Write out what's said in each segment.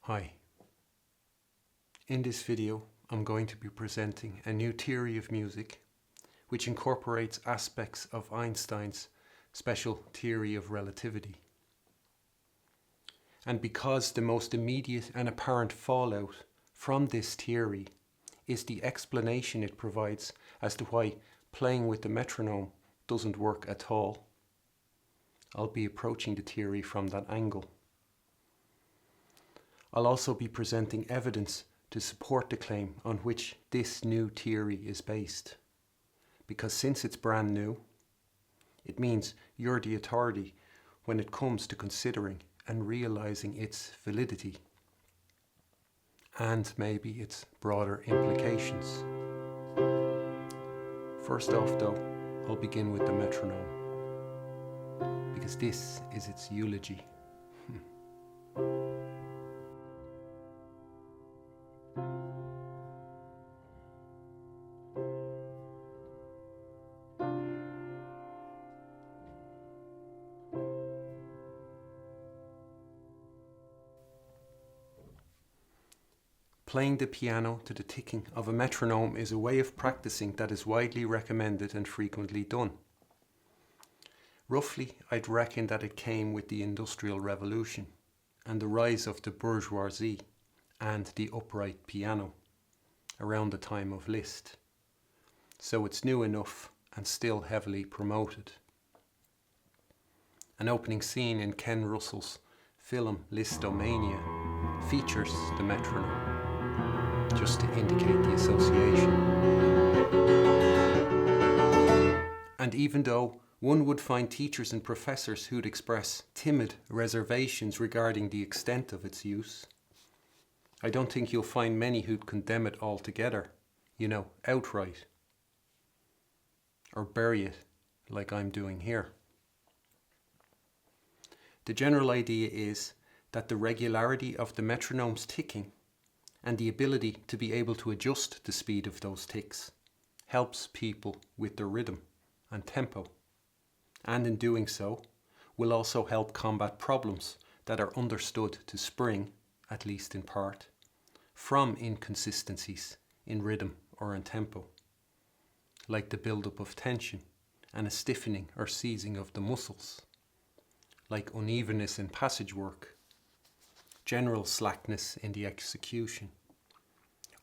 Hi. In this video, I'm going to be presenting a new theory of music which incorporates aspects of Einstein's special theory of relativity. And because the most immediate and apparent fallout from this theory is the explanation it provides as to why playing with the metronome doesn't work at all, I'll be approaching the theory from that angle. I'll also be presenting evidence to support the claim on which this new theory is based. Because since it's brand new, it means you're the authority when it comes to considering and realizing its validity and maybe its broader implications. First off though, I'll begin with the metronome, because this is its eulogy. Playing the piano to the ticking of a metronome is a way of practicing that is widely recommended and frequently done. Roughly, I'd reckon that it came with the Industrial Revolution and the rise of the bourgeoisie and the upright piano around the time of Liszt. So it's new enough and still heavily promoted. An opening scene in Ken Russell's film Listomania features the metronome, just to indicate the association. And even though one would find teachers and professors who'd express timid reservations regarding the extent of its use, I don't think you'll find many who'd condemn it altogether, outright. Or bury it, like I'm doing here. The general idea is that the regularity of the metronome's ticking and the ability to be able to adjust the speed of those ticks helps people with their rhythm and tempo, and in doing so will also help combat problems that are understood to spring, at least in part, from inconsistencies in rhythm or in tempo, like the build-up of tension and a stiffening or seizing of the muscles, like unevenness in passage work, general slackness in the execution,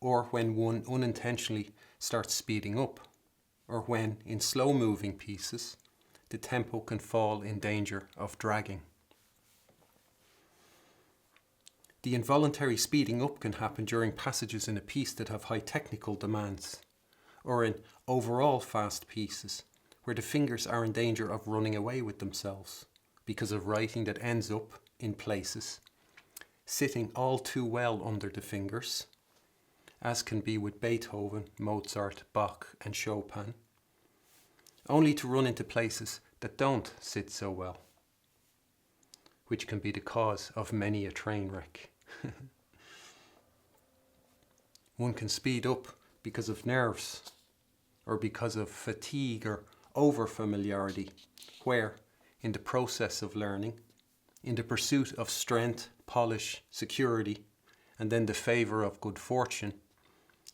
or when one unintentionally starts speeding up, or when, in slow-moving pieces, the tempo can fall in danger of dragging. The involuntary speeding up can happen during passages in a piece that have high technical demands, or in overall fast pieces, where the fingers are in danger of running away with themselves because of writing that ends up, in places, sitting all too well under the fingers, as can be with Beethoven, Mozart, Bach and Chopin, only to run into places that don't sit so well, which can be the cause of many a train wreck. One can speed up because of nerves, or because of fatigue or over-familiarity, where, in the process of learning, in the pursuit of strength, polish, security, and then the favour of good fortune,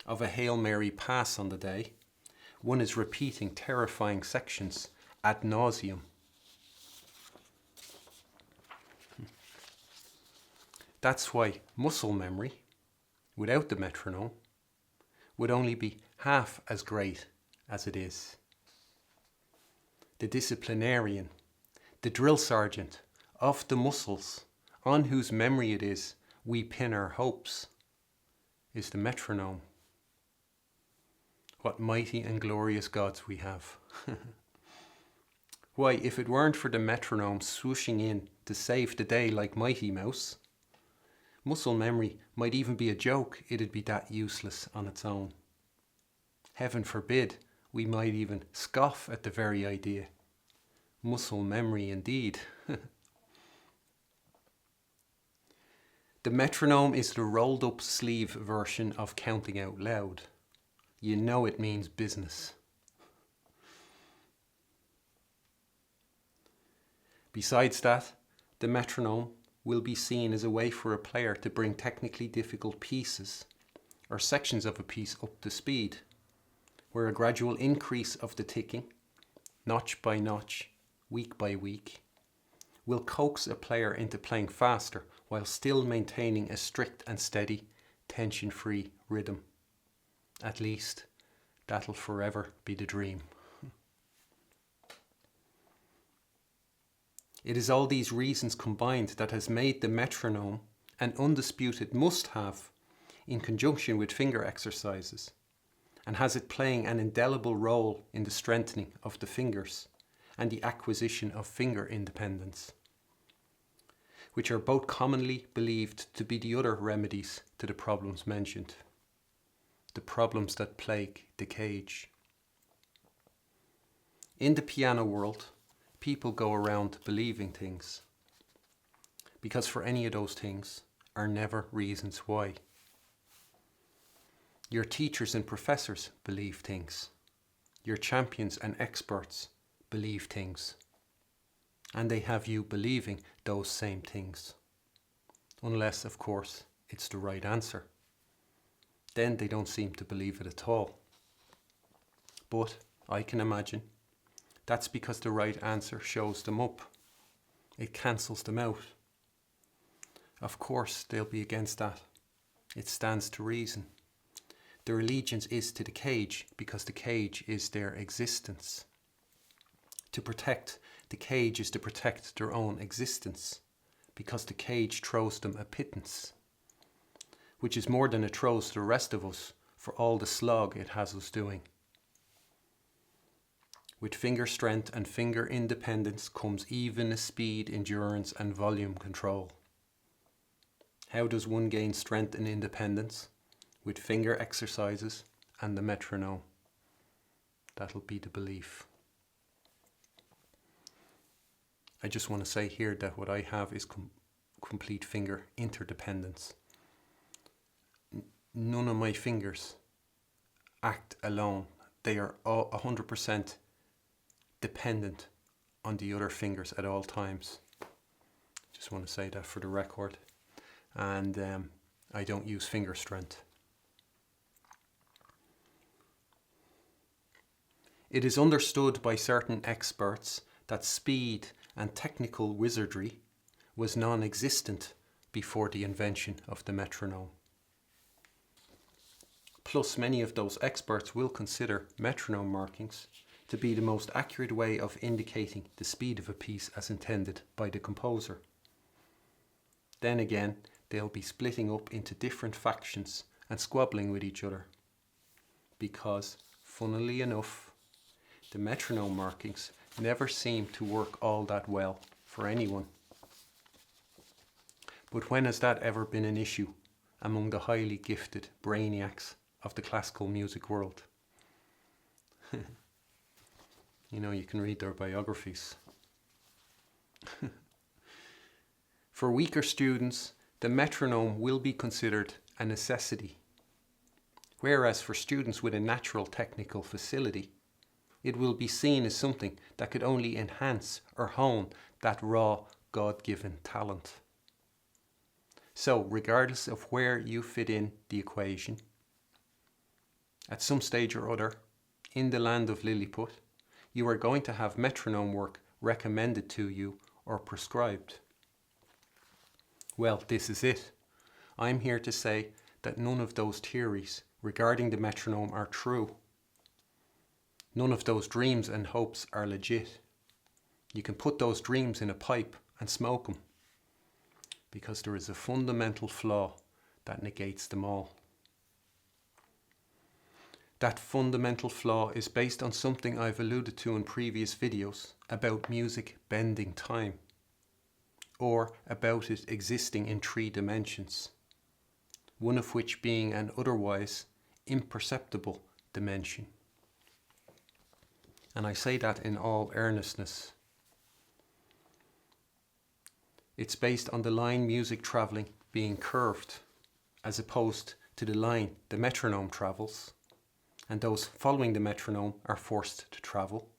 of a Hail Mary pass on the day, one is repeating terrifying sections ad nauseum. That's why muscle memory, without the metronome, would only be half as great as it is. The disciplinarian, the drill sergeant of the muscles, on whose memory it is we pin our hopes, is the metronome. What mighty and glorious gods we have. Why, if it weren't for the metronome swooshing in to save the day like Mighty Mouse, muscle memory might even be a joke, it'd be that useless on its own. Heaven forbid, we might even scoff at the very idea. Muscle memory indeed. The metronome is the rolled up sleeve version of counting out loud. You know it means business. Besides that, the metronome will be seen as a way for a player to bring technically difficult pieces or sections of a piece up to speed, where a gradual increase of the ticking, notch by notch, week by week, will coax a player into playing faster while still maintaining a strict and steady, tension-free rhythm. At least, that'll forever be the dream. It is all these reasons combined that has made the metronome an undisputed must-have in conjunction with finger exercises, and has it playing an indelible role in the strengthening of the fingers and the acquisition of finger independence, which are both commonly believed to be the other remedies to the problems mentioned, the problems that plague the cage. In the piano world, people go around believing things, because for any of those things are never reasons why. Your teachers and professors believe things. Your champions and experts believe things. And they have you believing those same things. Unless, of course, it's the right answer. Then they don't seem to believe it at all. But I can imagine that's because the right answer shows them up. It cancels them out. Of course, they'll be against that. It stands to reason. Their allegiance is to the cage because the cage is their existence. To protect the cage is to protect their own existence because the cage throws them a pittance, which is more than it throws to the rest of us for all the slog it has us doing. With finger strength and finger independence comes even a speed, endurance and volume control. How does one gain strength and independence? With finger exercises and the metronome. That'll be the belief. I just want to say here that what I have is complete finger interdependence. None of my fingers act alone. They are all 100% dependent on the other fingers at all times. Just want to say that for the record. And I don't use finger strength. It is understood by certain experts that speed and technical wizardry was non-existent before the invention of the metronome. Plus, many of those experts will consider metronome markings to be the most accurate way of indicating the speed of a piece as intended by the composer. Then again, they'll be splitting up into different factions and squabbling with each other. Because, funnily enough, the metronome markings never seem to work all that well for anyone. But when has that ever been an issue among the highly gifted brainiacs of the classical music world? You know, you can read their biographies. For weaker students, the metronome will be considered a necessity, whereas for students with a natural technical facility, it will be seen as something that could only enhance or hone that raw, God-given talent. So, regardless of where you fit in the equation, at some stage or other, in the land of Lilliput, you are going to have metronome work recommended to you or prescribed. Well, this is it. I'm here to say that none of those theories regarding the metronome are true. None of those dreams and hopes are legit. You can put those dreams in a pipe and smoke them, because there is a fundamental flaw that negates them all. That fundamental flaw is based on something I've alluded to in previous videos about music bending time, or about it existing in 3 dimensions, one of which being an otherwise imperceptible dimension. And I say that in all earnestness. It's based on the line music travelling being curved, as opposed to the line the metronome travels, and those following the metronome are forced to travel,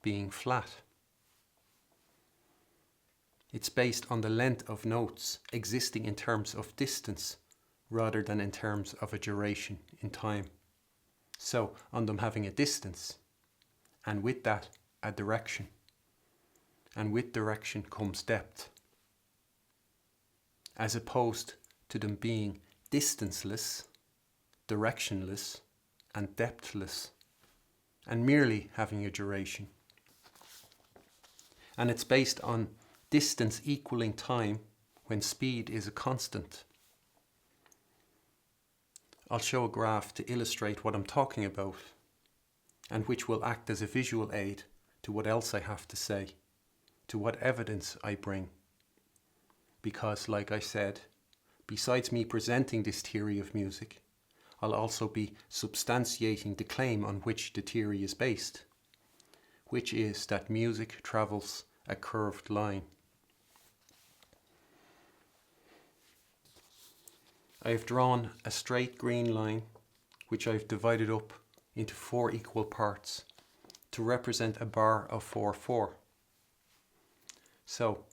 being flat. It's based on the length of notes existing in terms of distance rather than in terms of a duration in time. So on them having a distance, and with that a direction. And with direction comes depth. As opposed to them being distanceless, directionless, and depthless, and merely having a duration. And it's based on distance equaling time when speed is a constant. I'll show a graph to illustrate what I'm talking about, and which will act as a visual aid to what else I have to say, to what evidence I bring. Because, like I said, besides me presenting this theory of music, I'll also be substantiating the claim on which the theory is based, which is that music travels a curved line. I have drawn a straight green line, which I've divided up into 4 equal parts to represent a bar of 4/4. So,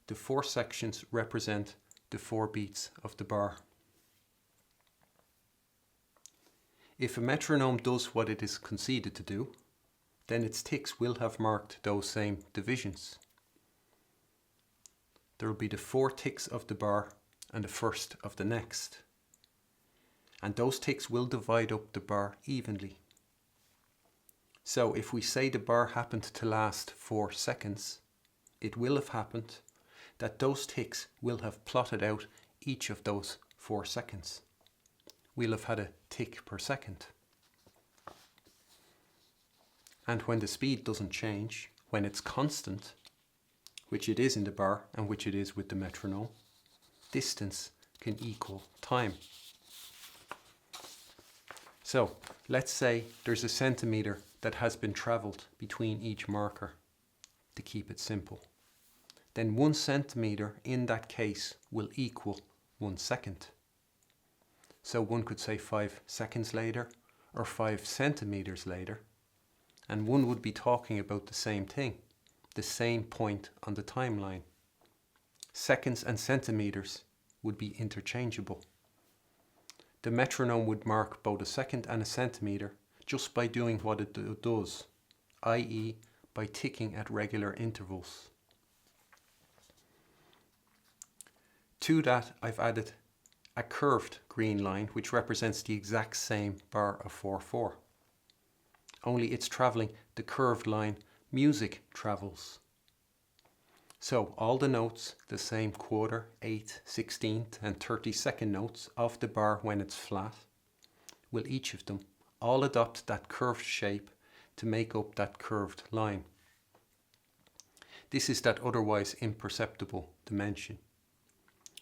the 4 sections represent the 4 beats of the bar. If a metronome does what it is conceded to do, then its ticks will have marked those same divisions. There will be the 4 ticks of the bar and the first of the next. And those ticks will divide up the bar evenly. So if we say the bar happened to last 4 seconds, it will have happened that those ticks will have plotted out each of those 4 seconds. We'll have had a tick per second. And when the speed doesn't change, when it's constant, which it is in the bar and which it is with the metronome, distance can equal time. So let's say there's a centimeter that has been travelled between each marker, to keep it simple. Then 1 centimeter in that case will equal 1 second. So one could say 5 seconds later or 5 centimeters later, and one would be talking about the same thing, the same point on the timeline. Seconds and centimeters would be interchangeable. The metronome would mark both a second and a centimeter just by doing what it does, i.e. by ticking at regular intervals. To that I've added a curved green line which represents the exact same bar of 4/4. Only it's travelling the curved line music travels. So all the notes, the same quarter, 8th, 16th and 32nd notes of the bar when it's flat, will each of them all adopt that curved shape to make up that curved line. This is that otherwise imperceptible dimension.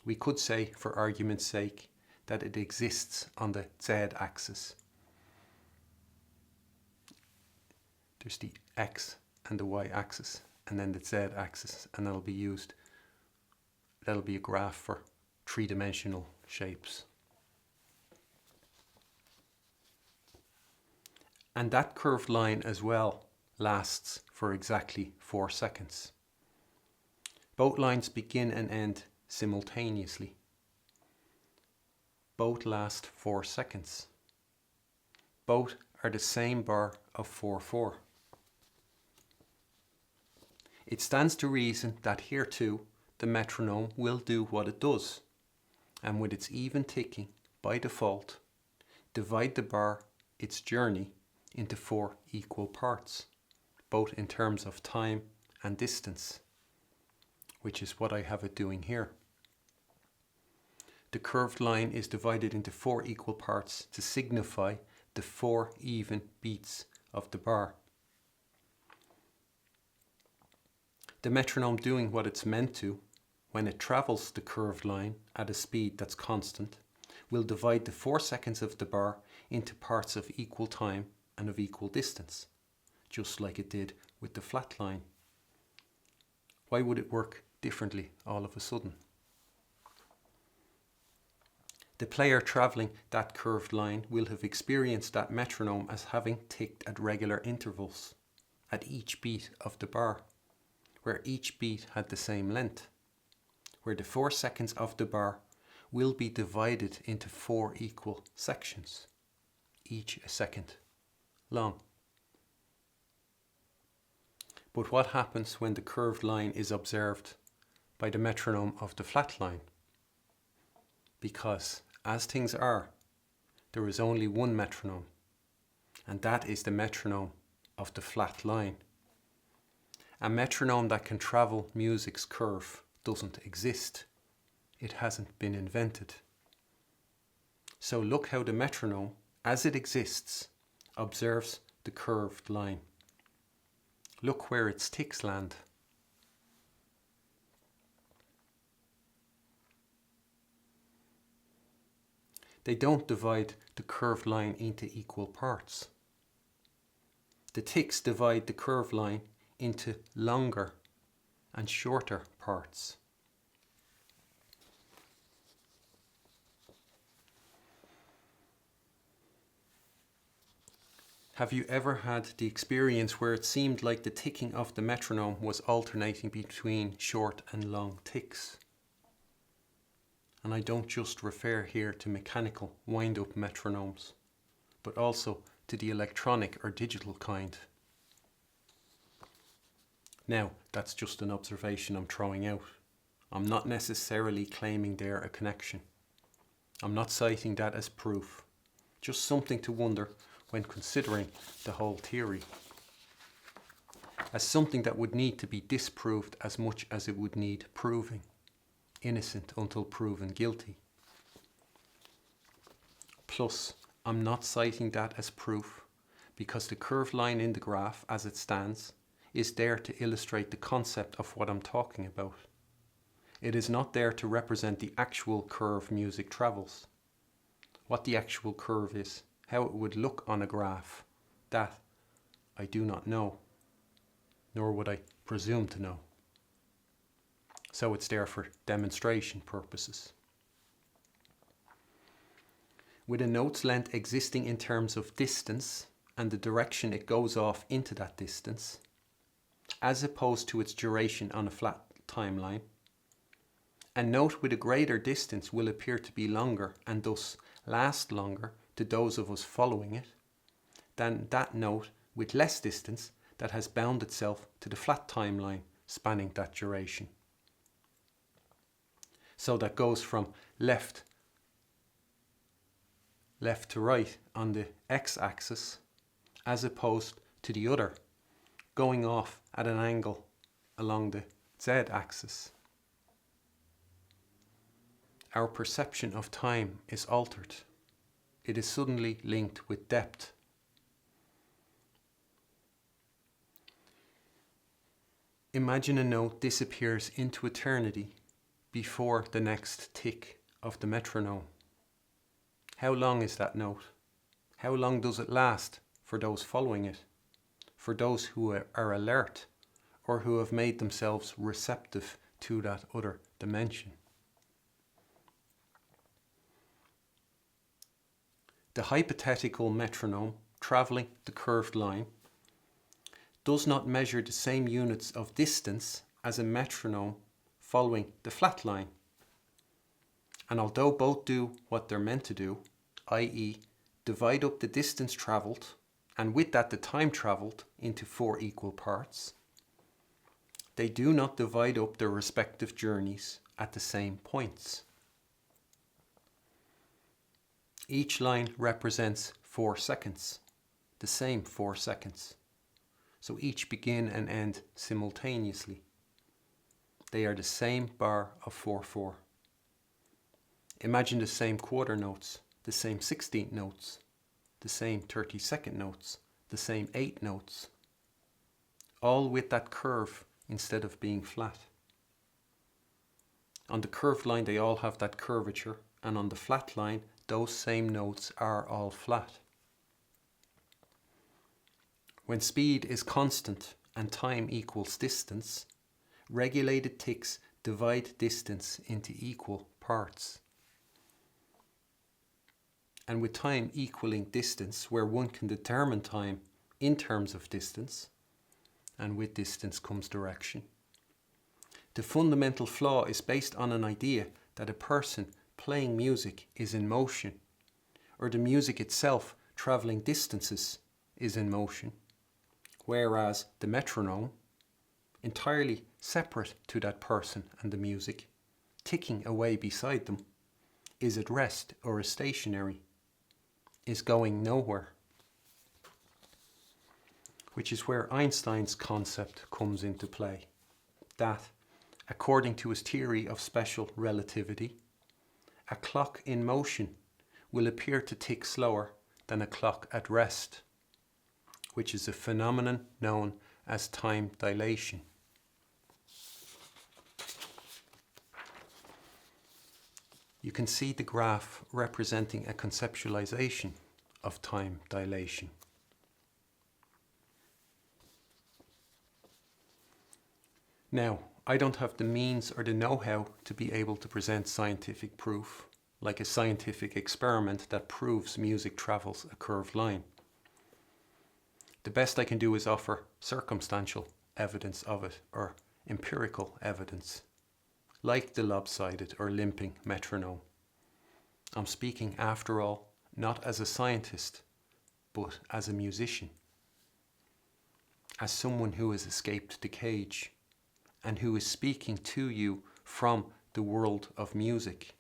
We could say, for argument's sake, that it exists on the z-axis. There's the x and the y-axis, and then the z-axis, and that'll be a graph for 3-dimensional shapes. And that curved line as well lasts for exactly 4 seconds. Both lines begin and end simultaneously. Both last 4 seconds. Both are the same bar of 4/4. It stands to reason that here too the metronome will do what it does, and with its even ticking, by default, divide the bar, its journey, into 4 equal parts, both in terms of time and distance, which is what I have it doing here. The curved line is divided into 4 equal parts to signify the 4 even beats of the bar. The metronome doing what it's meant to, when it travels the curved line at a speed that's constant, will divide the 4 seconds of the bar into parts of equal time and of equal distance, just like it did with the flat line. Why would it work differently all of a sudden? The player travelling that curved line will have experienced that metronome as having ticked at regular intervals, at each beat of the bar, where each beat had the same length. where the 4 seconds of the bar will be divided into 4 equal sections, each a second long. But what happens when the curved line is observed by the metronome of the flat line? Because, as things are, there is only one metronome, and that is the metronome of the flat line. A metronome that can travel music's curve doesn't exist. It hasn't been invented. So look how the metronome, as it exists, observes the curved line. Look where its ticks land. They don't divide the curved line into equal parts. The ticks divide the curved line into longer and shorter parts. Have you ever had the experience where it seemed like the ticking of the metronome was alternating between short and long ticks? And I don't just refer here to mechanical wind-up metronomes, but also to the electronic or digital kind. Now, that's just an observation I'm throwing out. I'm not necessarily claiming there a connection. I'm not citing that as proof, just something to wonder when considering the whole theory, as something that would need to be disproved as much as it would need proving, innocent until proven guilty. Plus, I'm not citing that as proof because the curved line in the graph as it stands is there to illustrate the concept of what I'm talking about. It is not there to represent the actual curve music travels. What the actual curve is, how it would look on a graph, that I do not know, nor would I presume to know. So it's there for demonstration purposes. With a note's length existing in terms of distance and the direction it goes off into that distance, as opposed to its duration on a flat timeline, a note with a greater distance will appear to be longer and thus last longer to those of us following it than that note with less distance that has bound itself to the flat timeline spanning that duration. So that goes from left to right on the x-axis as opposed to the other, going off at an angle along the z-axis. Our perception of time is altered. It is suddenly linked with depth. Imagine a note disappears into eternity before the next tick of the metronome. How long is that note? How long does it last for those following it? For those who are alert or who have made themselves receptive to that other dimension? The hypothetical metronome travelling the curved line does not measure the same units of distance as a metronome following the flat line. And although both do what they're meant to do, i.e. divide up the distance travelled and with that the time travelled into 4 equal parts, they do not divide up their respective journeys at the same points. Each line represents 4 seconds, the same 4 seconds. So each begin and end simultaneously. They are the same bar of 4/4. Imagine the same quarter notes, the same 16th notes, the same 32nd notes, the same 8 notes, all with that curve instead of being flat. On the curved line they all have that curvature, and on the flat line those same notes are all flat. When speed is constant and time equals distance, regulated ticks divide distance into equal parts. And with time equaling distance, where one can determine time in terms of distance, and with distance comes direction, The fundamental flaw is based on an idea that a person playing music is in motion, or the music itself travelling distances is in motion, whereas the metronome, entirely separate to that person and the music, ticking away beside them, is at rest or is stationary, is going nowhere. Which is where Einstein's concept comes into play, that, according to his theory of special relativity, a clock in motion will appear to tick slower than a clock at rest, which is a phenomenon known as time dilation. You can see the graph representing a conceptualization of time dilation. Now, I don't have the means or the know-how to be able to present scientific proof, like a scientific experiment that proves music travels a curved line. The best I can do is offer circumstantial evidence of it, or empirical evidence, like the lopsided or limping metronome. I'm speaking, after all, not as a scientist, but as a musician, as someone who has escaped the cage, and who is speaking to you from the world of music,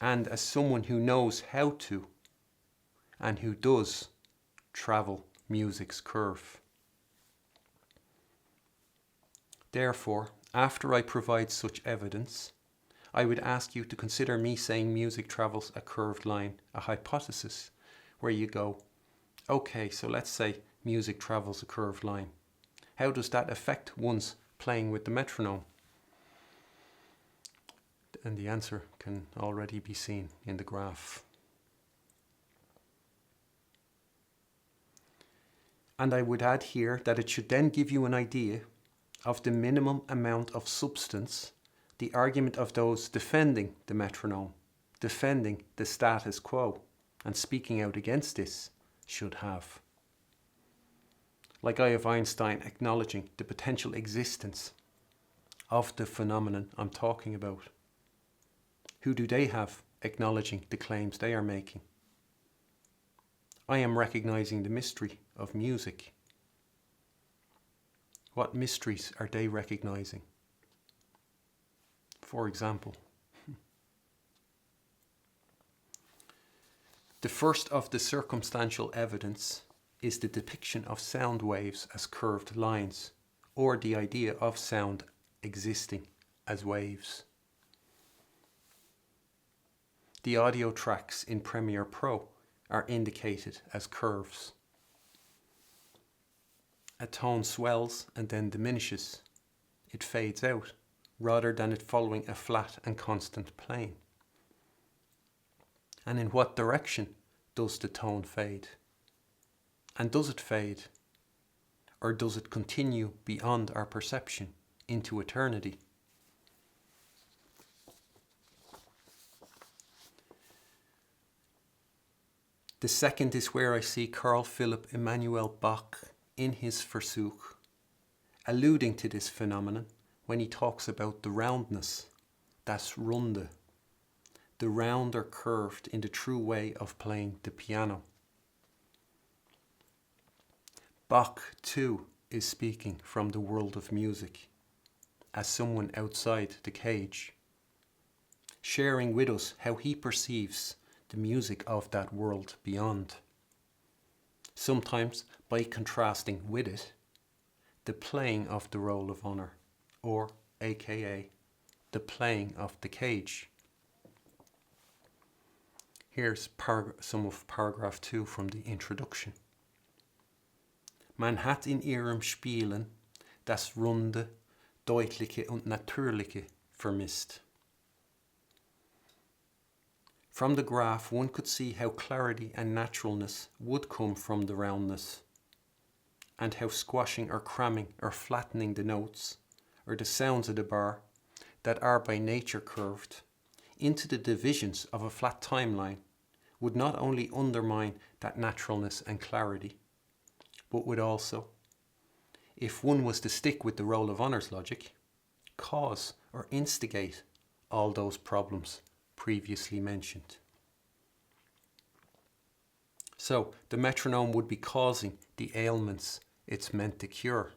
and as someone who knows how to, and who does, travel music's curve. Therefore, after I provide such evidence, I would ask you to consider me saying music travels a curved line, a hypothesis, where you go, okay, so let's say music travels a curved line. How does that affect one's playing with the metronome? And the answer can already be seen in the graph. And I would add here that it should then give you an idea of the minimum amount of substance the argument of those defending the metronome, defending the status quo, and speaking out against this should have. Like I have Einstein acknowledging the potential existence of the phenomenon I'm talking about. Who do they have acknowledging the claims they are making? I am recognizing the mystery of music. What mysteries are they recognizing? For example, the first of the circumstantial evidence is the depiction of sound waves as curved lines, or the idea of sound existing as waves. The audio tracks in Premiere Pro are indicated as curves. A tone swells and then diminishes. It fades out, rather than it following a flat and constant plane. And in what direction does the tone fade? And does it fade? Or does it continue beyond our perception into eternity? The second is where I see Carl Philipp Emanuel Bach in his Versuch, alluding to this phenomenon when he talks about the roundness, das Runde, the round or curved in the true way of playing the piano. Bach, too, is speaking from the world of music, as someone outside the cage, sharing with us how he perceives the music of that world beyond. Sometimes by contrasting with it the playing of the roll of honor, or aka the playing of the cage. Here's some of paragraph 2 from the introduction. Man hat in ihrem Spielen das Runde, Deutliche und Natürliche vermisst. From the graph, one could see how clarity and naturalness would come from the roundness, and how squashing or cramming or flattening the notes, or the sounds of the bar, that are by nature curved, into the divisions of a flat timeline, would not only undermine that naturalness and clarity, but would also, if one was to stick with the roll of honours logic, cause or instigate all those problems previously mentioned. So the metronome would be causing the ailments it's meant to cure.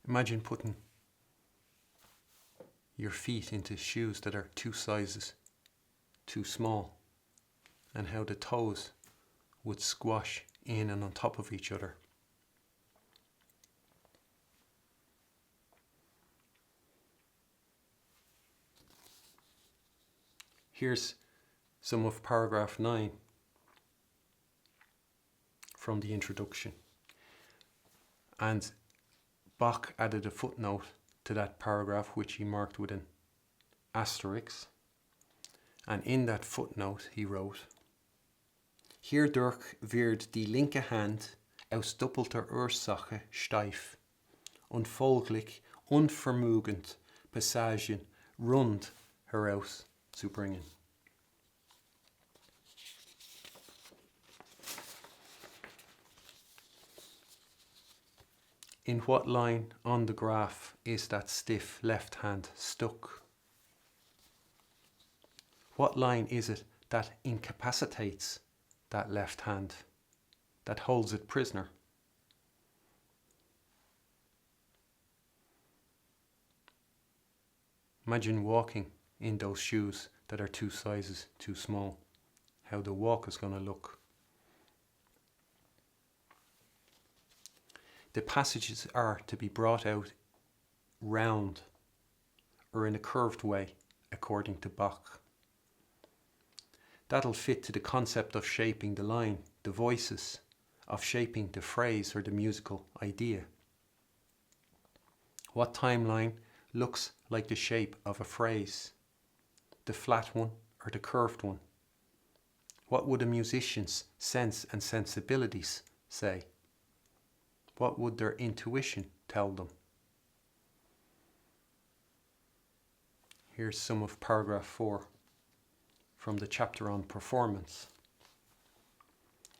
Imagine putting your feet into shoes that are 2 sizes too small, and how the toes would squash in and on top of each other. Here's some of paragraph 9 from the introduction. And Bach added a footnote to that paragraph which he marked with an asterisk. And in that footnote he wrote, Hierdurch wird die linke Hand aus doppelter Ursache steif und folglich unvermögend Passagen rund heraus zu bringen. In what line on the graph is that stiff left hand stuck? What line is it that incapacitates that left hand, that holds it prisoner? Imagine walking in those shoes that are 2 sizes too small, how the walk is going to look. The passages are to be brought out round or in a curved way, according to Bach. That'll fit to the concept of shaping the line, the voices, of shaping the phrase or the musical idea. What timeline looks like the shape of a phrase? The flat one or the curved one? What would a musician's sense and sensibilities say? What would their intuition tell them? Here's some of paragraph 4 from the chapter on performance.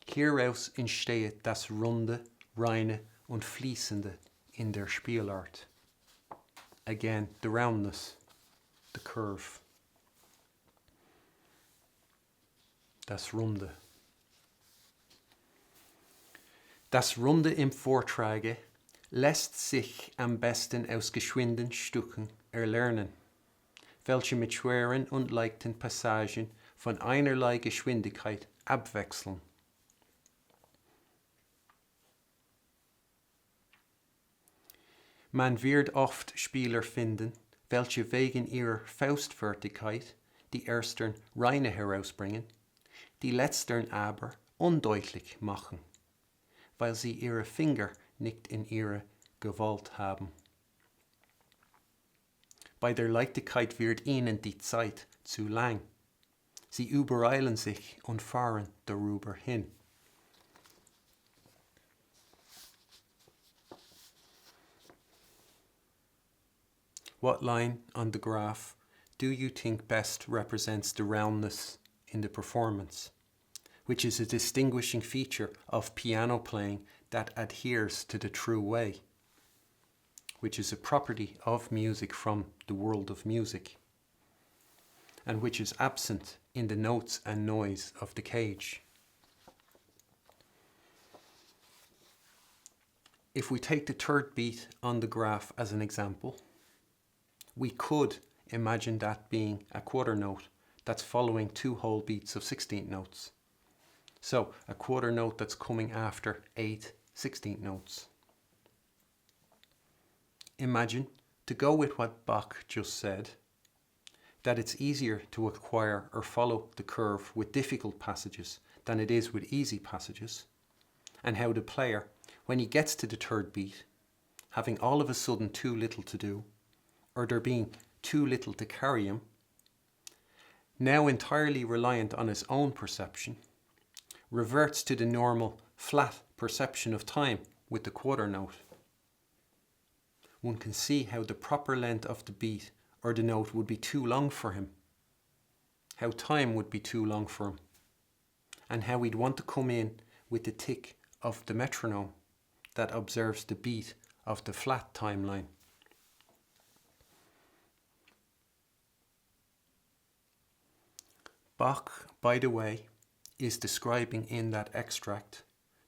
Hieraus entsteht das Runde, Reine und Fließende in der Spielart. Again, the roundness, the curve. Das Runde. Das Runde im Vortrage lässt sich am besten aus geschwinden Stücken erlernen, welche mit schweren und leichten Passagen von einerlei Geschwindigkeit abwechseln. Man wird oft Spieler finden, welche wegen ihrer Faustfertigkeit die erstern reine herausbringen, die letztern aber undeutlich machen, weil sie ihre Finger nicht in ihrer Gewalt haben. Bei der Leichtigkeit wird ihnen die Zeit zu lang. Sie übereilen sich und fahren darüber hin. What line on the graph do you think best represents the roundness in the performance, which is a distinguishing feature of piano playing that adheres to the true way, which is a property of music from the world of music, and which is absent in the notes and noise of the cage? If we take the third beat on the graph as an example, we could imagine that being a quarter note that's following 2 whole beats of 16th notes. So a quarter note that's coming after 8 16th notes. Imagine, to go with what Bach just said, that it's easier to acquire or follow the curve with difficult passages than it is with easy passages, and how the player, when he gets to the third beat, having all of a sudden too little to do, or there being too little to carry him, now entirely reliant on his own perception, reverts to the normal flat perception of time with the quarter note. One can see how the proper length of the beat or the note would be too long for him, how time would be too long for him, and how he'd want to come in with the tick of the metronome that observes the beat of the flat timeline. Bach, by the way, is describing in that extract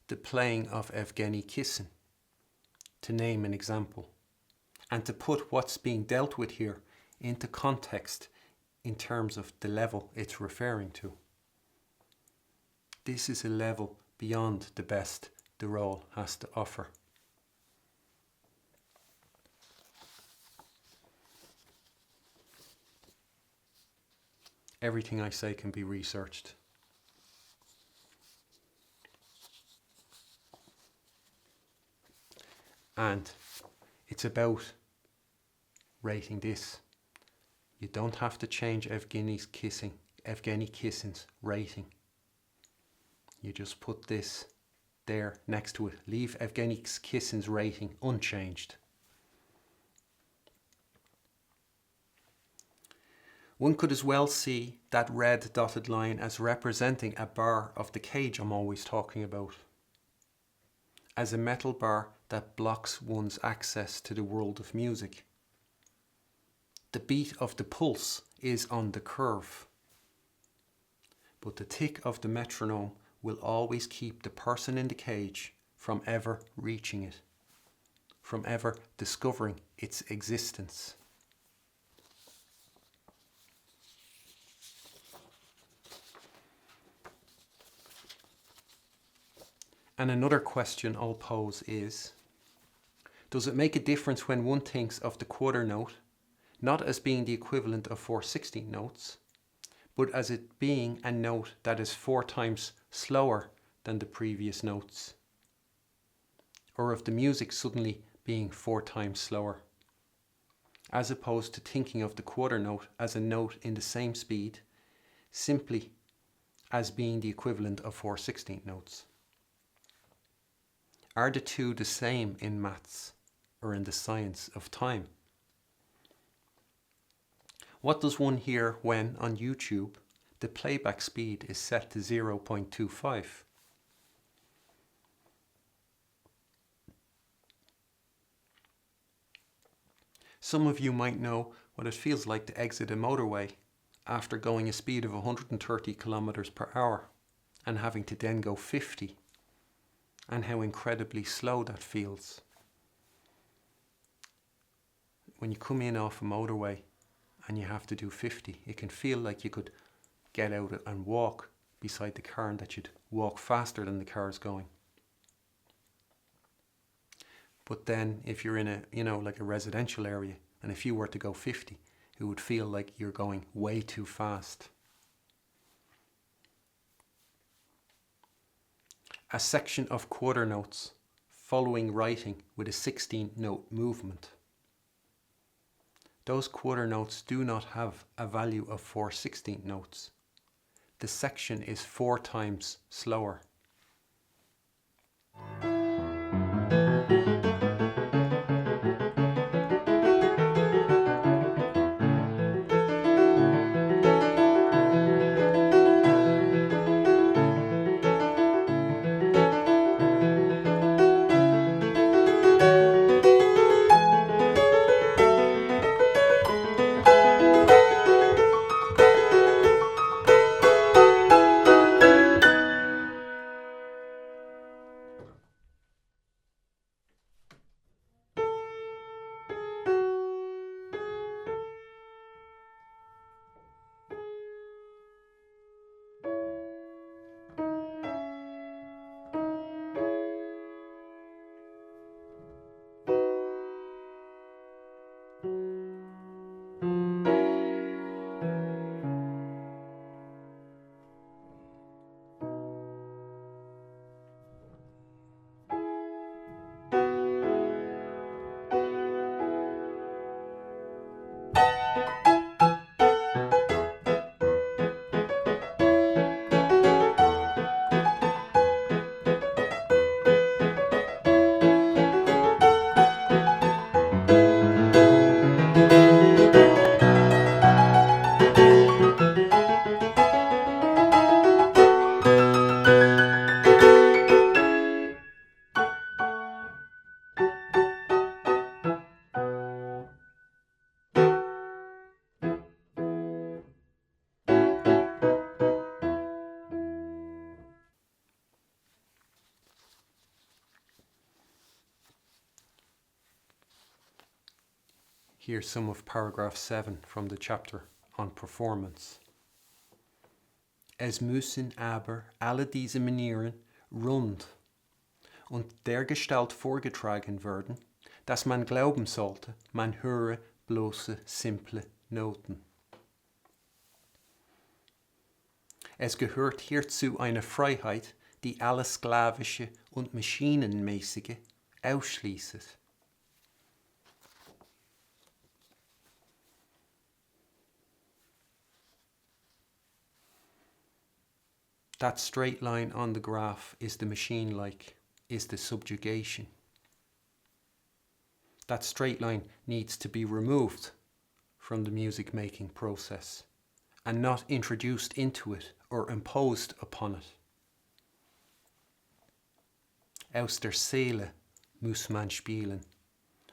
the playing of Evgeny Kissin, to name an example, and to put what's being dealt with here into context in terms of the level it's referring to. This is a level beyond the best the role has to offer. Everything I say can be researched. And it's about rating this. You don't have to change Evgeny Kissin's rating. You just put this there next to it. Leave Evgeny Kissin's rating unchanged. One could as well see that red dotted line as representing a bar of the cage I'm always talking about, as a metal bar that blocks one's access to the world of music. The beat of the pulse is on the curve, but the tick of the metronome will always keep the person in the cage from ever reaching it, from ever discovering its existence. And another question I'll pose is, does it make a difference when one thinks of the quarter note not as being the equivalent of 4/16 notes, but as it being a note that is 4 times slower than the previous notes? Or of the music suddenly being 4 times slower, as opposed to thinking of the quarter note as a note in the same speed, simply as being the equivalent of 4/16 notes? Are the two the same in maths or in the science of time? What does one hear when, on YouTube, the playback speed is set to 0.25? Some of you might know what it feels like to exit a motorway after going a speed of 130 kilometers per hour and having to then go 50. And how incredibly slow that feels. When you come in off a motorway and you have to do 50, it can feel like you could get out and walk beside the car and that you'd walk faster than the car is going. But then if you're in like a residential area, and if you were to go 50, it would feel like you're going way too fast. A section of quarter notes following writing with a 16-note movement. Those quarter notes do not have a value of 4/16 notes. The section is 4 times slower. Here's some of paragraph 7 from the chapter on performance. Es müssen aber alle diese Manieren rund und dergestalt vorgetragen werden, dass man glauben sollte, man höre bloße simple Noten. Es gehört hierzu eine Freiheit, die alles Sklavische und Maschinenmäßige ausschließt. That straight line on the graph is the machine-like, is the subjugation. That straight line needs to be removed from the music-making process and not introduced into it or imposed upon it. Aus der Seele muss man spielen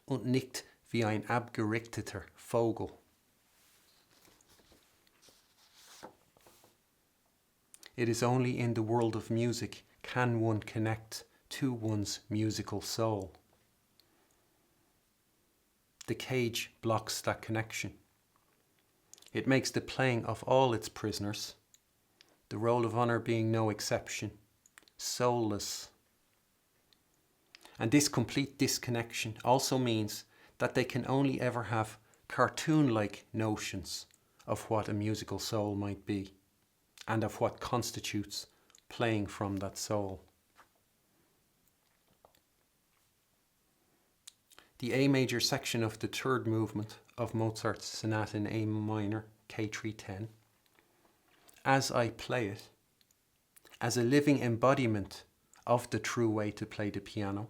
und nicht wie ein abgerichteter Vogel. It is only in the world of music can one connect to one's musical soul. The cage blocks that connection. It makes the playing of all its prisoners, the roll of honour being no exception, soulless. And this complete disconnection also means that they can only ever have cartoon-like notions of what a musical soul might be, and of what constitutes playing from that soul. The A major section of the third movement of Mozart's Sonata in A minor, K310, as I play it, as a living embodiment of the true way to play the piano,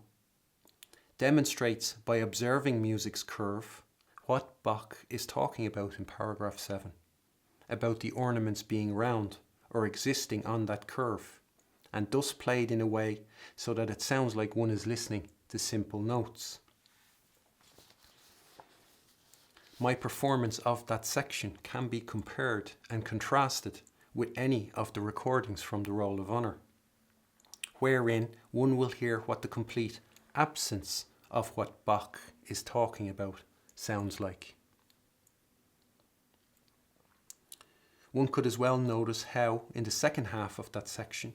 demonstrates by observing music's curve what Bach is talking about in paragraph 7, about the ornaments being round or existing on that curve, and thus played in a way so that it sounds like one is listening to simple notes. My performance of that section can be compared and contrasted with any of the recordings from the Roll of Honour, wherein one will hear what the complete absence of what Bach is talking about sounds like. One could as well notice how, in the second half of that section,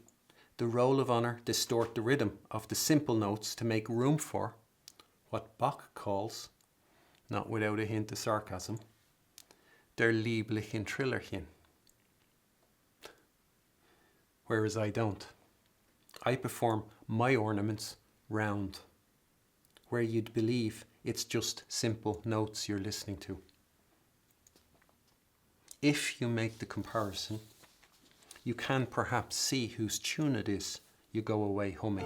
the Roll of Honour distort the rhythm of the simple notes to make room for what Bach calls, not without a hint of sarcasm, der lieblichen Trillerchen. Whereas I don't. I perform my ornaments round, where you'd believe it's just simple notes you're listening to. If you make the comparison, you can perhaps see whose tune it is you go away humming.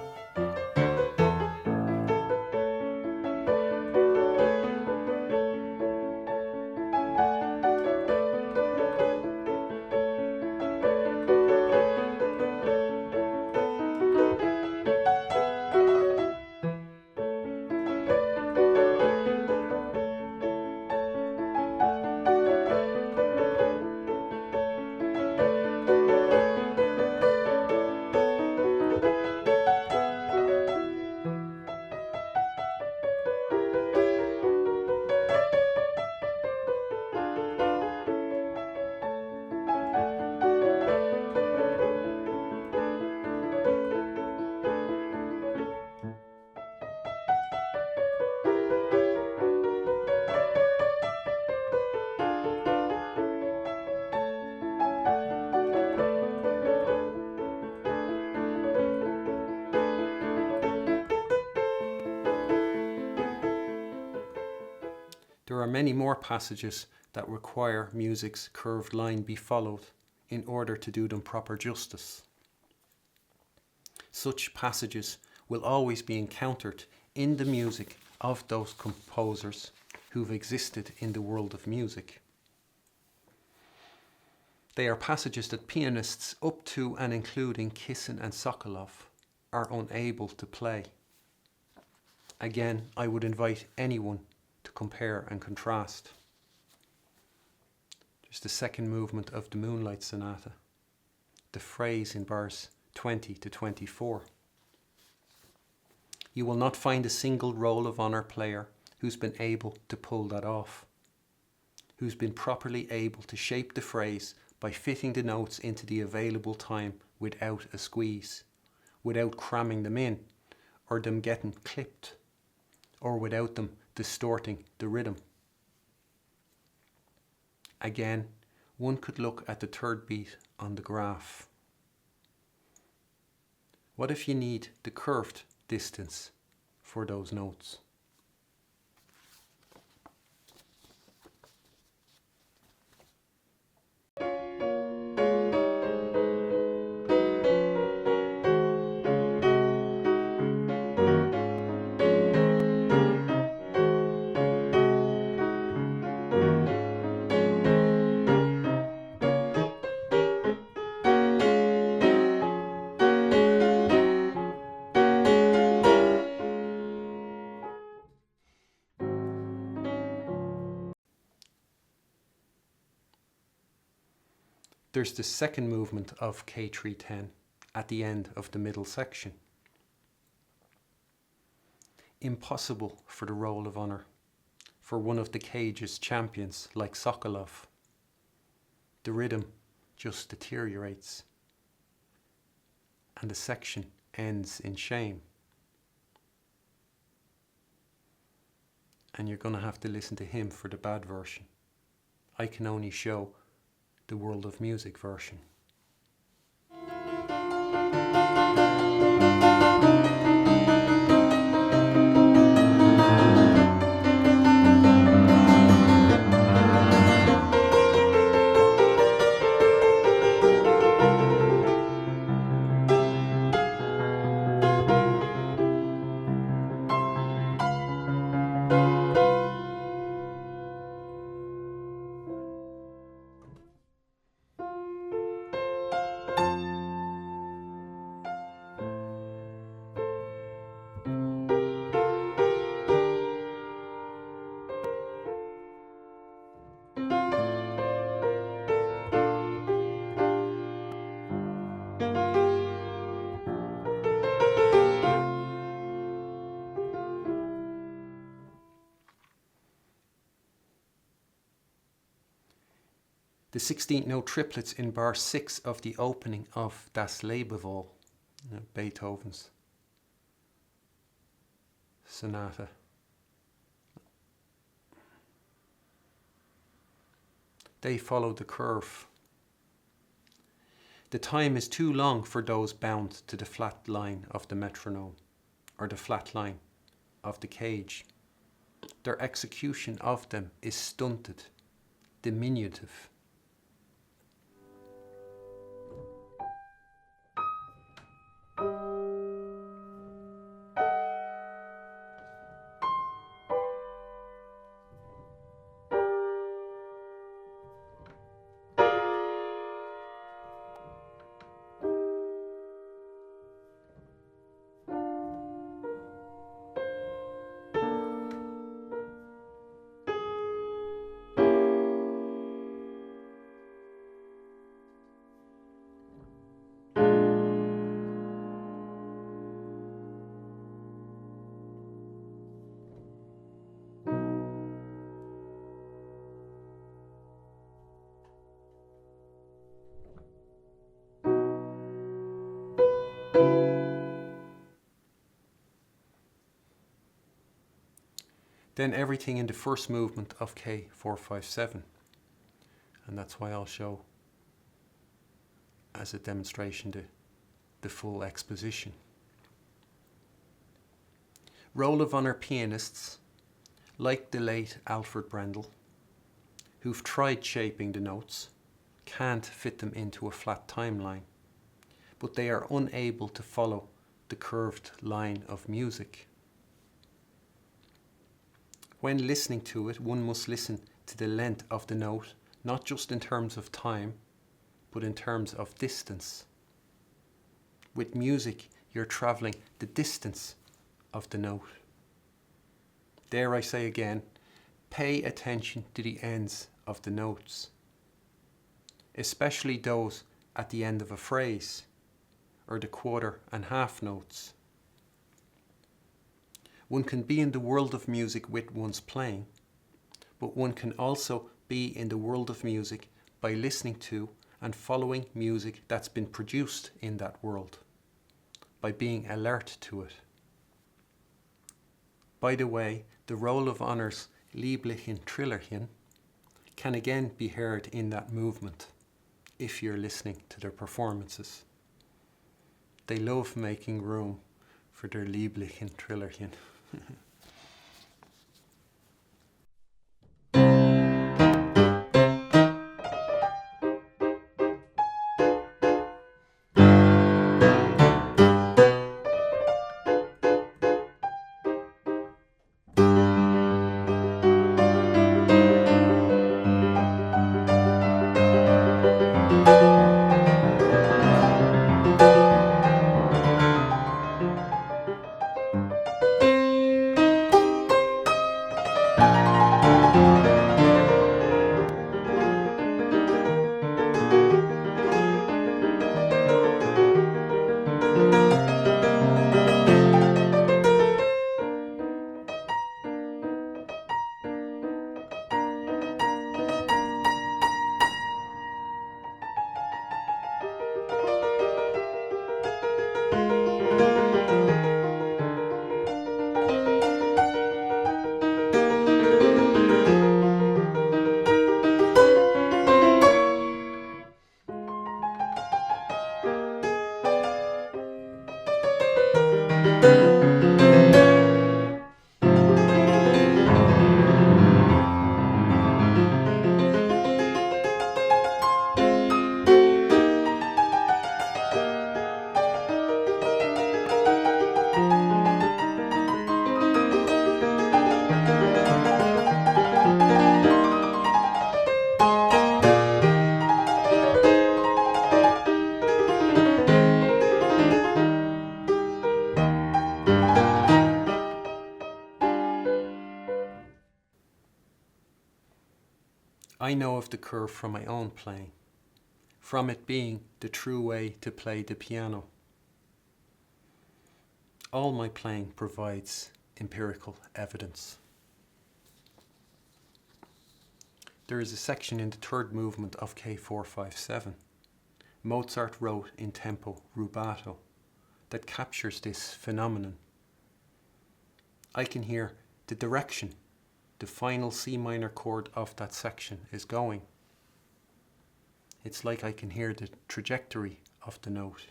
There are many more passages that require music's curved line be followed in order to do them proper justice. Such passages will always be encountered in the music of those composers who've existed in the world of music. They are passages that pianists up to and including Kissin and Sokolov are unable to play. Again, I would invite anyone to compare and contrast. There's the second movement of the Moonlight Sonata, the phrase in bars 20 to 24. You will not find a single Roll of Honour player who's been able to pull that off who's been properly able to shape the phrase by fitting the notes into the available time without a squeeze, without cramming them in, or them getting clipped, or without them distorting the rhythm. Again, one could look at the third beat on the graph. What if you need the curved distance for those notes? There's the second movement of K310 at the end of the middle section. Impossible for the roll of honour for one of the cage's champions like Sokolov. The rhythm just deteriorates and the section ends in shame. And you're going to have to listen to him for the bad version. I can only show the World of Music version. The 16th note triplets in bar 6 of the opening of Das Lebewohl, Beethoven's sonata. They follow the curve. The time is too long for those bound to the flat line of the metronome, or the flat line of the cage. Their execution of them is stunted, diminutive. Then everything in the first movement of K457. And that's why I'll show as a demonstration the full exposition. Roll of Honour pianists, like the late Alfred Brendel, who've tried shaping the notes, can't fit them into a flat timeline, but they are unable to follow the curved line of music. When listening to it, one must listen to the length of the note, not just in terms of time, but in terms of distance. With music, you're travelling the distance of the note. Dare I say again, pay attention to the ends of the notes, especially those at the end of a phrase, or the quarter and half notes. One can be in the world of music with one's playing, but one can also be in the world of music by listening to and following music that's been produced in that world, by being alert to it. By the way, the roll of honour's lieblichen Trillerchen can again be heard in that movement if you're listening to their performances. They love making room for their lieblichen Trillerchen. I know of the curve from my own playing, from it being the true way to play the piano. All my playing provides empirical evidence. There is a section in the third movement of K457, Mozart wrote in tempo rubato, that captures this phenomenon. I can hear the direction the final C minor chord of that section is going. It's like I can hear the trajectory of the note.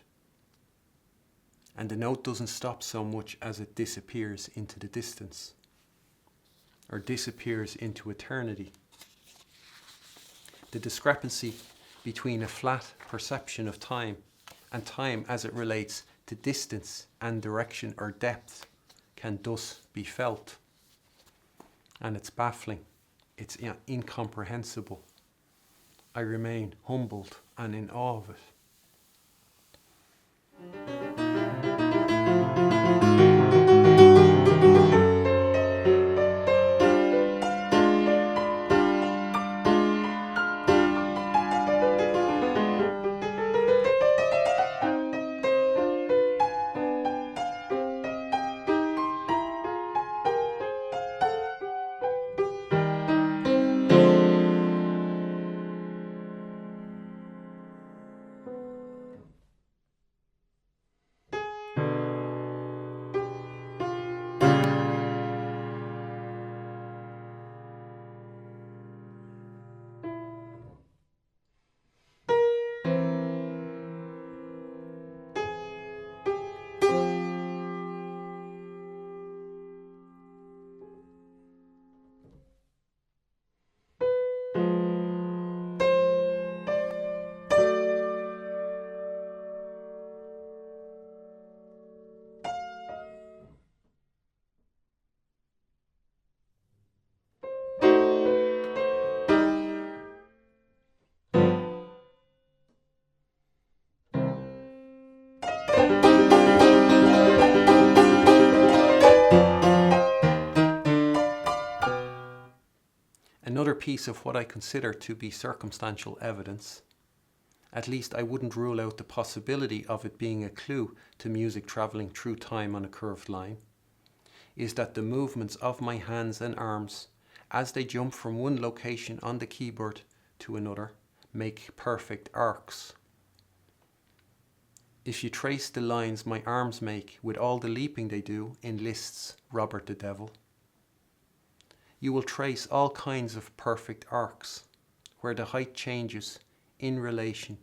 And the note doesn't stop so much as it disappears into the distance, or disappears into eternity. The discrepancy between a flat perception of time and time as it relates to distance and direction or depth can thus be felt. And it's baffling, it's incomprehensible. I remain humbled and in awe of it. Another piece of what I consider to be circumstantial evidence, at least I wouldn't rule out the possibility of it being a clue to music travelling through time on a curved line, is that the movements of my hands and arms as they jump from one location on the keyboard to another, make perfect arcs. If you trace the lines my arms make with all the leaping they do in Liszt's Robert the Devil, you will trace all kinds of perfect arcs, where the height changes in relation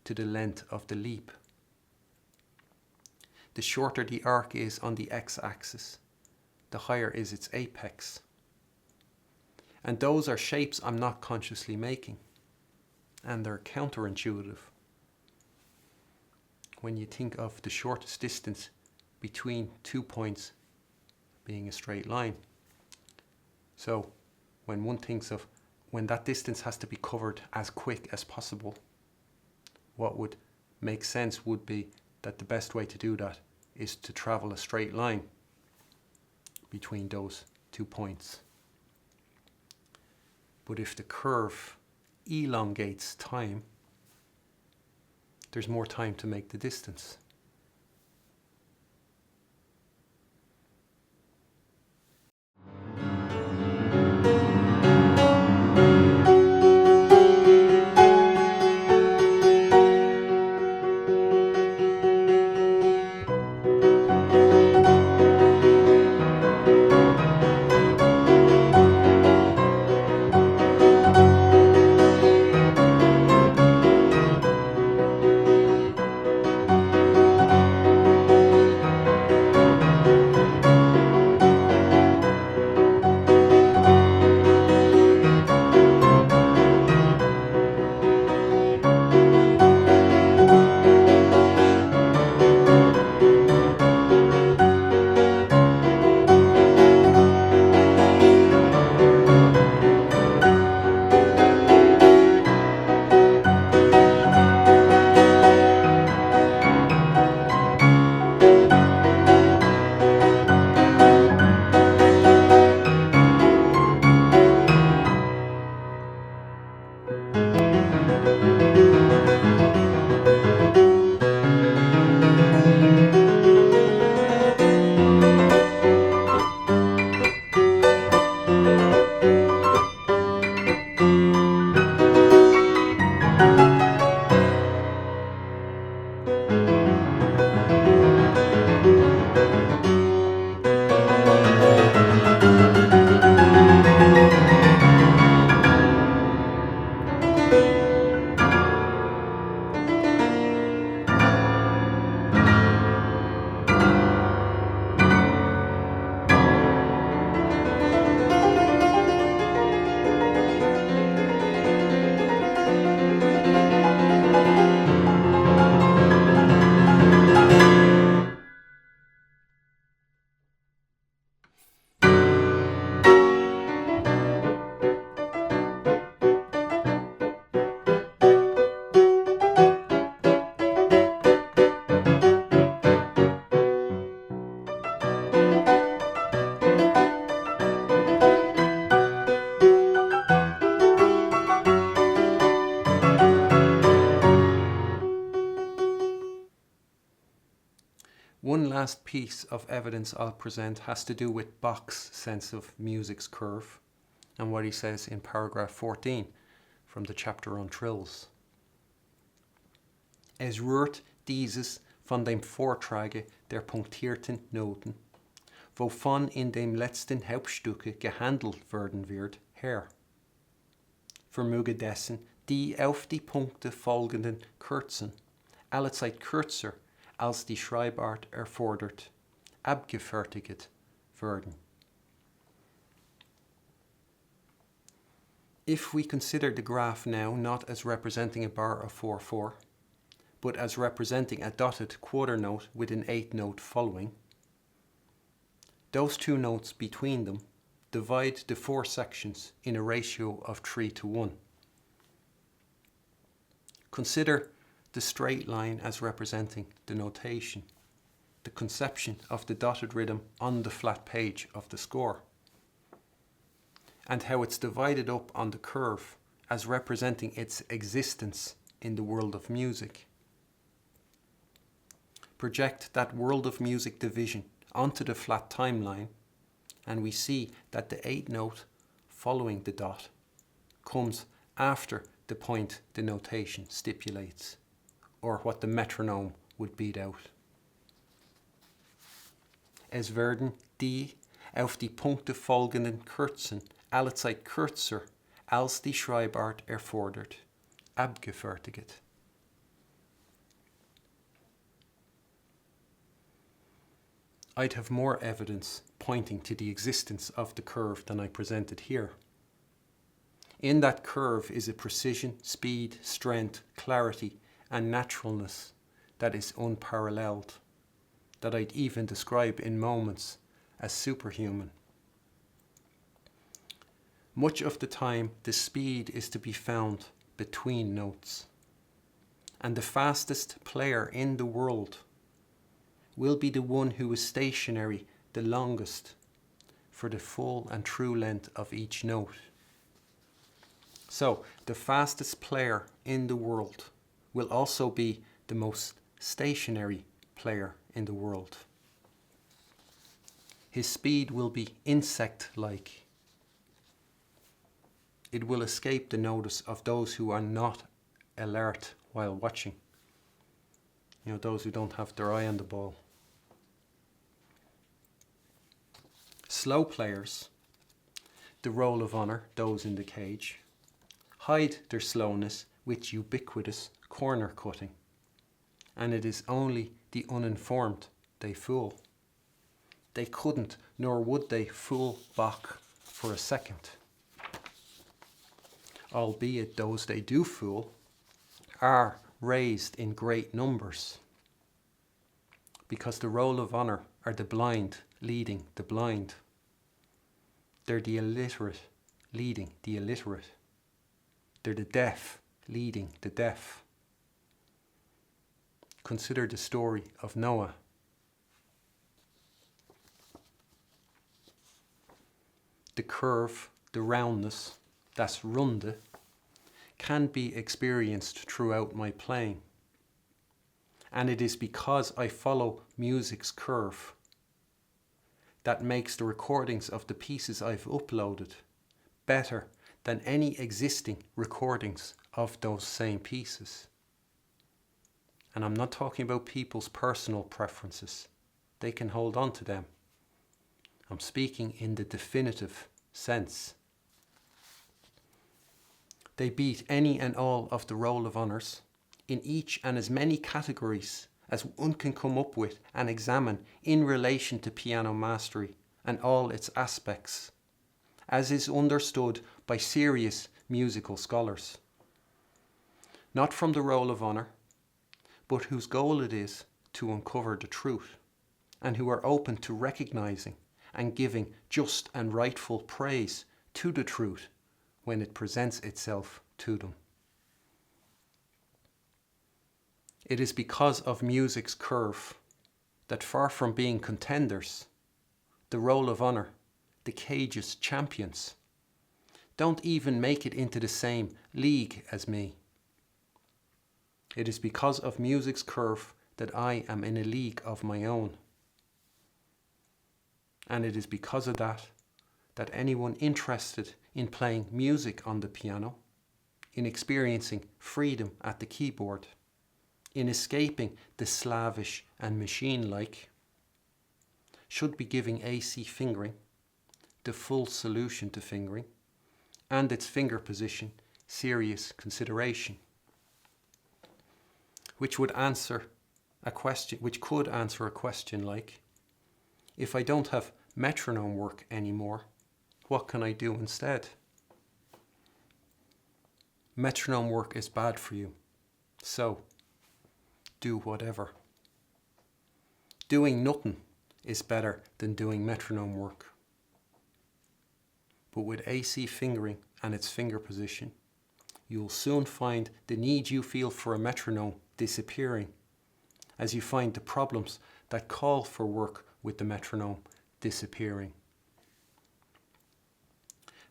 to the length of the leap. The shorter the arc is on the x-axis, the higher is its apex. And those are shapes I'm not consciously making, and they're counterintuitive. When you think of the shortest distance between 2 points being a straight line. So when one thinks of when that distance has to be covered as quick as possible, what would make sense would be that the best way to do that is to travel a straight line between those 2 points. But if the curve elongates time, there's more time to make the distance. One last piece of evidence I'll present has to do with Bach's sense of music's curve and what he says in paragraph 14 from the chapter on trills. Es rührt dieses von dem Vortrage der punktierten Noten, wovon in dem letzten Hauptstücke gehandelt werden wird, her. Vermöge dessen, die auf die Punkte folgenden kürzen, allezeit kürzer als die Schreibart erfordert, abgefertigt werden. If we consider the graph now not as representing a bar of 4/4, but as representing a dotted quarter note with an 8th note following, those 2 notes between them divide the 4 sections in a ratio of 3:1. Consider the straight line as representing the notation, the conception of the dotted rhythm on the flat page of the score, and how it's divided up on the curve as representing its existence in the world of music. Project that world of music division onto the flat timeline, and we see that the 8th note following the dot comes after the point the notation stipulates, or what the metronome would beat out. Es werden die auf die Punkte folgenden Kürzen allezeit kürzer als die Schreibart erfordert, abgefertigt. I'd have more evidence pointing to the existence of the curve than I presented here. In that curve is a precision, speed, strength, clarity, and naturalness that is unparalleled, that I'd even describe in moments as superhuman. Much of the time, the speed is to be found between notes, and the fastest player in the world will be the one who is stationary the longest for the full and true length of each note. So, the fastest player in the world will also be the most stationary player in the world. His speed will be insect-like. It will escape the notice of those who are not alert while watching. You know, those who don't have their eye on the ball. Slow players, the roll of honour, those in the cage, hide their slowness with ubiquitous corner cutting, and it is only the uninformed they fool. They couldn't, nor would they, fool Bach for a second. Albeit those they do fool are raised in great numbers, because the roll of honour are the blind leading the blind. They're the illiterate leading the illiterate. They're the deaf leading the deaf. Consider the story of Noah. The curve, the roundness, das Runde, can be experienced throughout my playing. And it is because I follow music's curve that makes the recordings of the pieces I've uploaded better than any existing recordings of those same pieces. And I'm not talking about people's personal preferences. They can hold on to them. I'm speaking in the definitive sense. They beat any and all of the roll of honours in each and as many categories as one can come up with and examine in relation to piano mastery and all its aspects, as is understood by serious musical scholars. Not from the roll of honour, but whose goal it is to uncover the truth, and who are open to recognising and giving just and rightful praise to the truth when it presents itself to them. It is because of music's curve that, far from being contenders, the roll of honour, the cage's champions, don't even make it into the same league as me. It is because of music's curve that I am in a league of my own. And it is because of that anyone interested in playing music on the piano, in experiencing freedom at the keyboard, in escaping the slavish and machine-like, should be giving AC fingering the full solution to fingering and its finger position serious consideration, which could answer a question like, if I don't have metronome work anymore, what can I do instead? Metronome work is bad for you, so do whatever. Doing nothing is better than doing metronome work. But with AC fingering and its finger position, you'll soon find the need you feel for a metronome disappearing, as you find the problems that call for work with the metronome disappearing.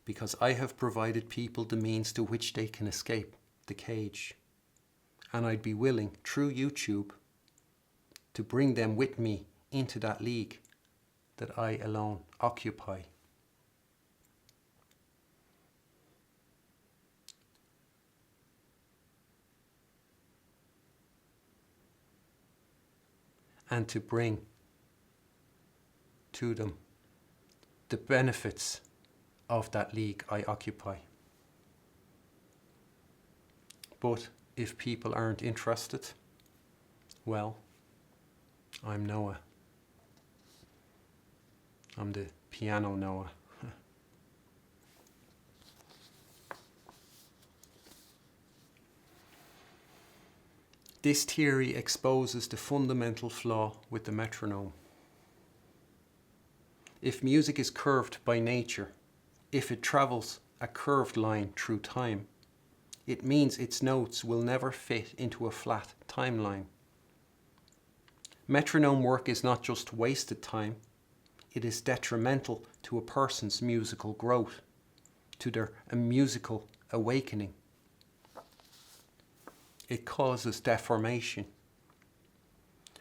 Because I have provided people the means to which they can escape the cage. And I'd be willing, through YouTube, to bring them with me into that league that I alone occupy. and to bring to them the benefits of that league I occupy. But if people aren't interested, well, I'm Noah. I'm the piano Noah. This theory exposes the fundamental flaw with the metronome. If music is curved by nature, if it travels a curved line through time, it means its notes will never fit into a flat timeline. Metronome work is not just wasted time, it is detrimental to a person's musical growth, to their musical awakening. It causes deformation,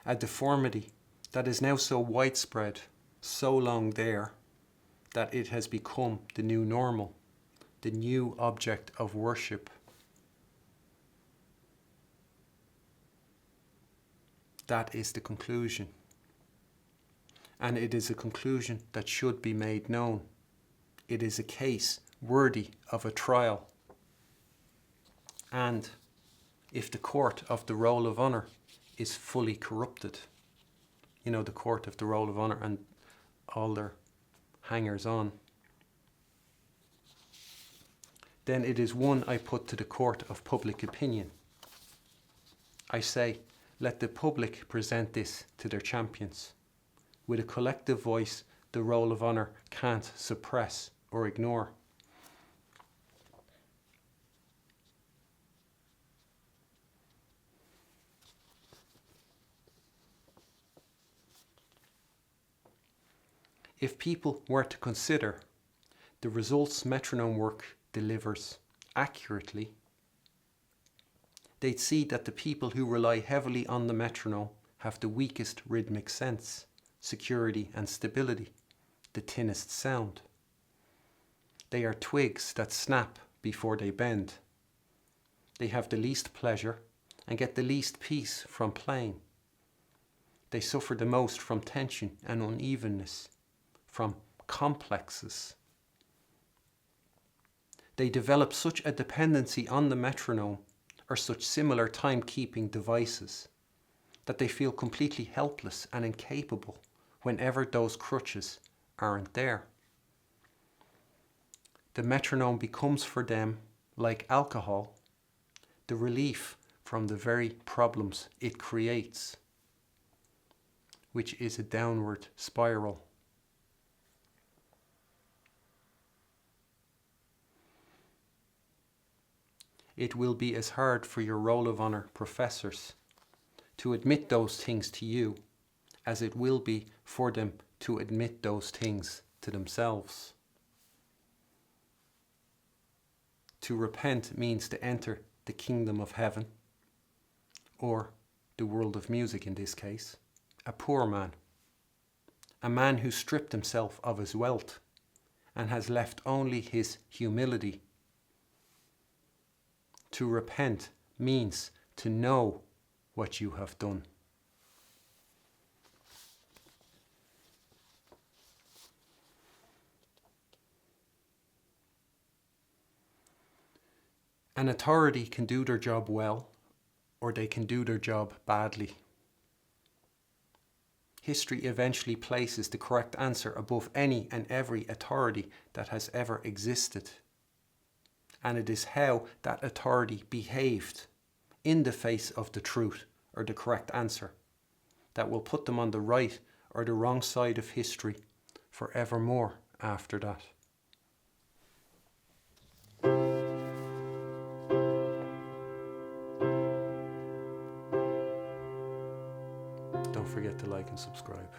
a deformity that is now so widespread, so long there, that it has become the new normal, the new object of worship. That is the conclusion. And it is a conclusion that should be made known. It is a case worthy of a trial. And if the court of the Roll of Honour is fully corrupted, you know, the court of the Roll of Honour and all their hangers on, then it is one I put to the court of public opinion. I say, let the public present this to their champions. With a collective voice, the Roll of Honour can't suppress or ignore. If people were to consider the results metronome work delivers accurately, they'd see that the people who rely heavily on the metronome have the weakest rhythmic sense, security and stability, the thinnest sound. They are twigs that snap before they bend. They have the least pleasure and get the least peace from playing. They suffer the most from tension and unevenness, from complexes. They develop such a dependency on the metronome or such similar timekeeping devices that they feel completely helpless and incapable whenever those crutches aren't there. The metronome becomes for them, like alcohol, the relief from the very problems it creates, which is a downward spiral. It will be as hard for your Roll of Honour professors to admit those things to you as it will be for them to admit those things to themselves. To repent means to enter the kingdom of heaven, or the world of music in this case, a poor man, a man who stripped himself of his wealth and has left only his humility. To repent means to know what you have done. An authority can do their job well, or they can do their job badly. History eventually places the correct answer above any and every authority that has ever existed. And it is how that authority behaved in the face of the truth or the correct answer that will put them on the right or the wrong side of history forevermore after that. Don't forget to like and subscribe.